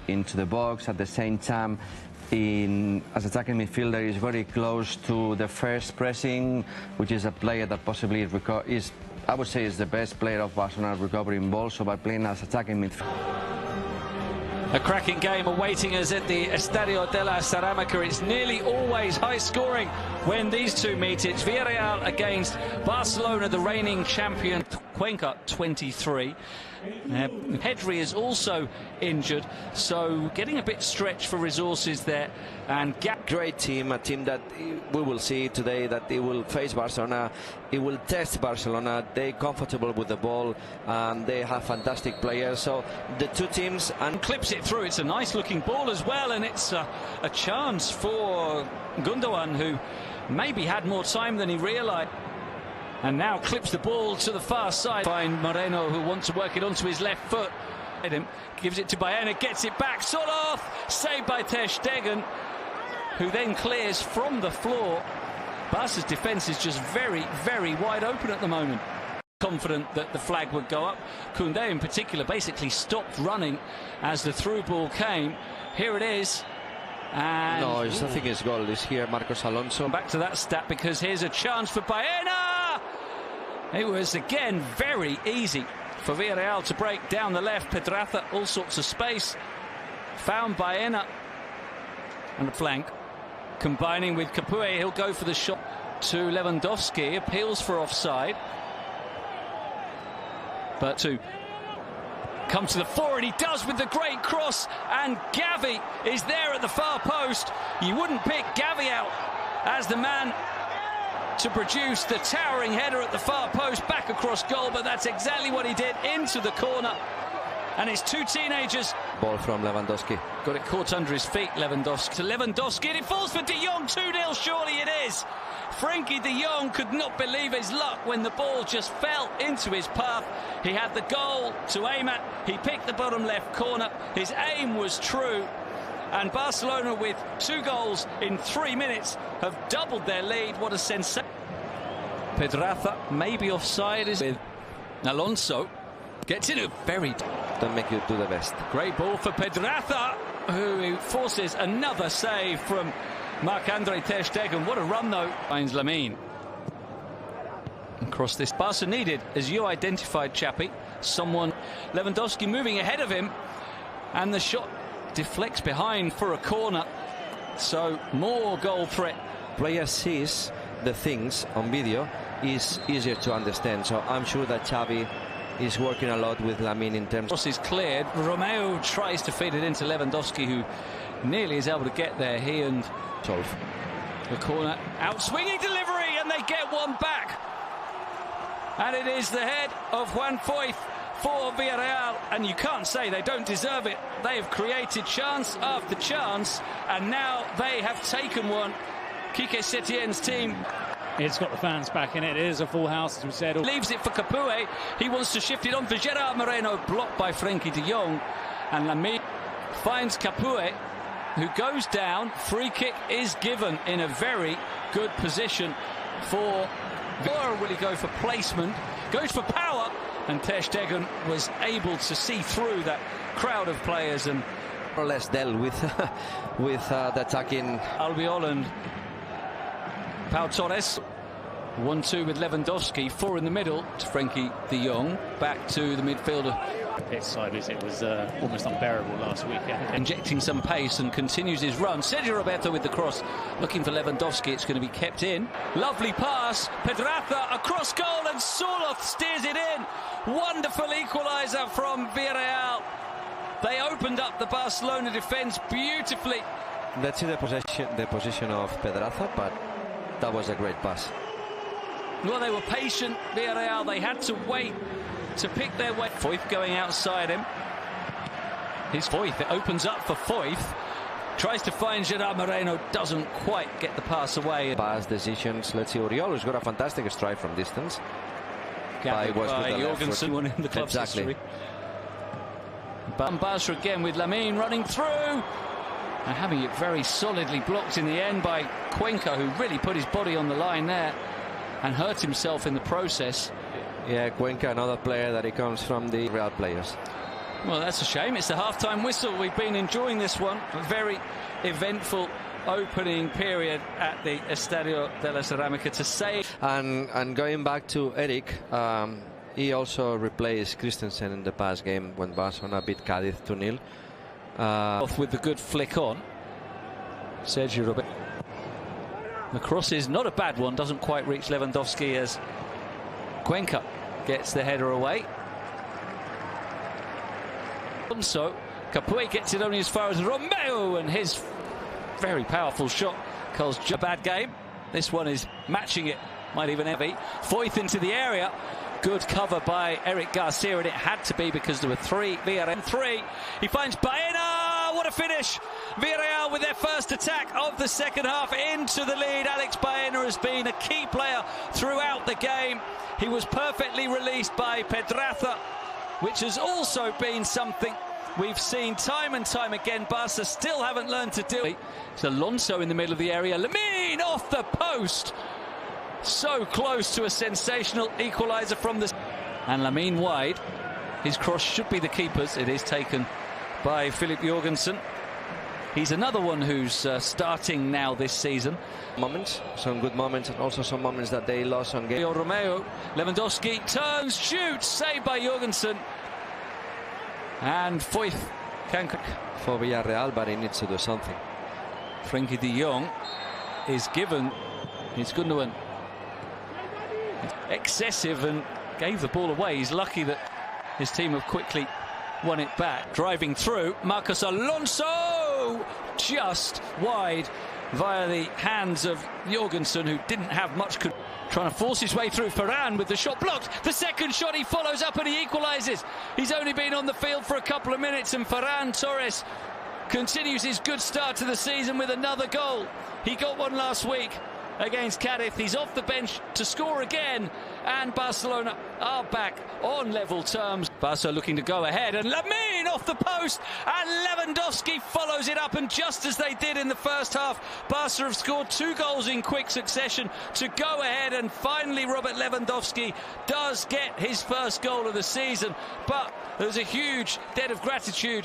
into the box. At the same time, as attacking midfielder, is very close to the first pressing, which is a player that possibly is, I would say, is the best player of Barcelona recovering balls. So by playing as attacking midfielder. A cracking game awaiting us at the Estadio de la Ceramica. It's nearly always high scoring when these two meet. It's Villarreal against Barcelona, the reigning champion. Cuenca 23. Pedri is also injured, so getting a bit stretched for resources there. And great team, a team that we will see today that it will face Barcelona, it will test Barcelona. They're comfortable with the ball and they have fantastic players. So the two teams and clips it through. It's a nice looking ball as well, and it's a chance for Gundogan, who maybe had more time than he realized. And now clips the ball to the far side. Find Moreno, who wants to work it onto his left foot. Gives it to Baena, gets it back, sort of saved by Ter Stegen, who then clears from the floor. Barca's defence is just very, very wide open at the moment. Confident that the flag would go up. Koundé in particular basically stopped running as the through ball came. Here it is. And no, I think it's goal. It's here, Marcos Alonso. Back to that stat, because here's a chance for Baena. It was again very easy for Villarreal to break down the left. Pedraza, all sorts of space. Found Baena on the flank. Combining with Capoue, he'll go for the shot to Lewandowski. Appeals for offside. But to come to the fore, and he does with the great cross. And Gavi is there at the far post. You wouldn't pick Gavi out as the man to produce the towering header at the far post back across goal, but that's exactly what he did, into the corner. And it's two teenagers. Ball from Lewandowski. Got it caught under his feet, Lewandowski. To Lewandowski, and it falls for De Jong. 2-0, surely it is. Frankie De Jong could not believe his luck when the ball just fell into his path. He had the goal to aim at. He picked the bottom left corner. His aim was true. And Barcelona, with 2 goals in 3 minutes, have doubled their lead. What a sensation. Pedraza maybe offside is with Alonso. Gets in a very... Don't make you do the best. Great ball for Pedraza, who forces another save from Marc-Andre Ter Stegen. What a run, though. Finds Lamine. Across this. Barca needed, as you identified, Chappie, someone. Lewandowski moving ahead of him. And the shot deflects behind for a corner. So more goal threat. Player sees the things on video is easier to understand. So I'm sure that Xavi is working a lot with Lamine in terms. Cross is cleared. Romeo tries to feed it into Lewandowski, who nearly is able to get there. He and Solf. The corner, out swinging delivery, and they get one back. And it is the head of Juan Foyth for Villarreal, and you can't say they don't deserve it. They have created chance after chance, and now they have taken one. Quique Setien's team. It's got the fans back in it. It is a full house, as we said. Leaves it for Capoue. He wants to shift it on for Gerard Moreno, blocked by Frankie de Jong. And Lamine finds Capoue, who goes down. Free kick is given in a very good position for Villarreal. Will he go for placement? Goes for power. And Ter Stegen was able to see through that crowd of players and more or less dealt with the attacking. Albiol and Pau Torres. 1-2 with Lewandowski. 4 in the middle to Frankie de Jong. Back to the midfielder. Pitch sideways, it was almost unbearable last week. Injecting some pace and continues his run. Sergio Roberto with the cross, looking for Lewandowski. It's going to be kept in. Lovely pass. Pedraza across goal, and Soloth steers it in. Wonderful equaliser from Villarreal. They opened up the Barcelona defence beautifully. Let's see the position of Pedraza, but that was a great pass. Well, they were patient, Villarreal. They had to wait to pick their way. Foyth going outside him. Here's Foyth. It opens up for Foyth. Tries to find Gerard Moreno. Doesn't quite get the pass away. Pass decisions. Let's see. Oriol has got a fantastic strike from distance. By Jorgensen, one in the club's history. Barca again with Lamine running through. And having it very solidly blocked in the end by Cuenca, who really put his body on the line there and hurt himself in the process. Yeah, Cuenca, another player that he comes from the Real players. Well, that's a shame. It's the half-time whistle. We've been enjoying this one. A very eventful opening period at the Estadio de la Ceramica to say. And going back to Eric, he also replaced Christensen in the past game when Barcelona beat Cádiz 2-0. Off with the good flick on. Sergio Roberto. The cross is not a bad one. Doesn't quite reach Lewandowski as Cuenca gets the header away. So Capuey gets it only as far as Romeo, and his very powerful shot calls a bad game. This one is matching it, might even heavy. Foyth into the area. Good cover by Eric Garcia, and it had to be because there were three. Villarreal 3. He finds Baena. What a finish! Villarreal with their first attack of the second half into the lead. Alex Baena has been a key player throughout the game. He was perfectly released by Pedraza, which has also been something we've seen time and time again. Barca still haven't learned to do. It's Alonso in the middle of the area. Lamine off the post. So close to a sensational equaliser from the... And Lamine wide. His cross should be the keeper's. It is taken by Philip Jorgensen. He's another one who's starting now this season. Moments, some good moments, and also some moments that they lost on game. Romeo, Lewandowski turns, shoots, saved by Jorgensen. And Foyth can for Villarreal, but he needs to do something. Frenkie de Jong is given. It's Gundogan. It's excessive and gave the ball away. He's lucky that his team have quickly won it back. Driving through, Marcos Alonso just wide via the hands of Jorgensen, who didn't have much. Trying to force his way through. Ferran with the shot blocked. The second shot he follows up and he equalises. He's only been on the field for a couple of minutes, and Ferran Torres continues his good start to the season with another goal. He got one last week against Cádiz. He's off the bench to score again, and Barcelona are back on level terms. Barca looking to go ahead, and Lamine off the post, and Lewandowski follows it up, and just as they did in the first half, Barca have scored 2 goals in quick succession to go ahead, and finally Robert Lewandowski does get his first goal of the season. But there's a huge debt of gratitude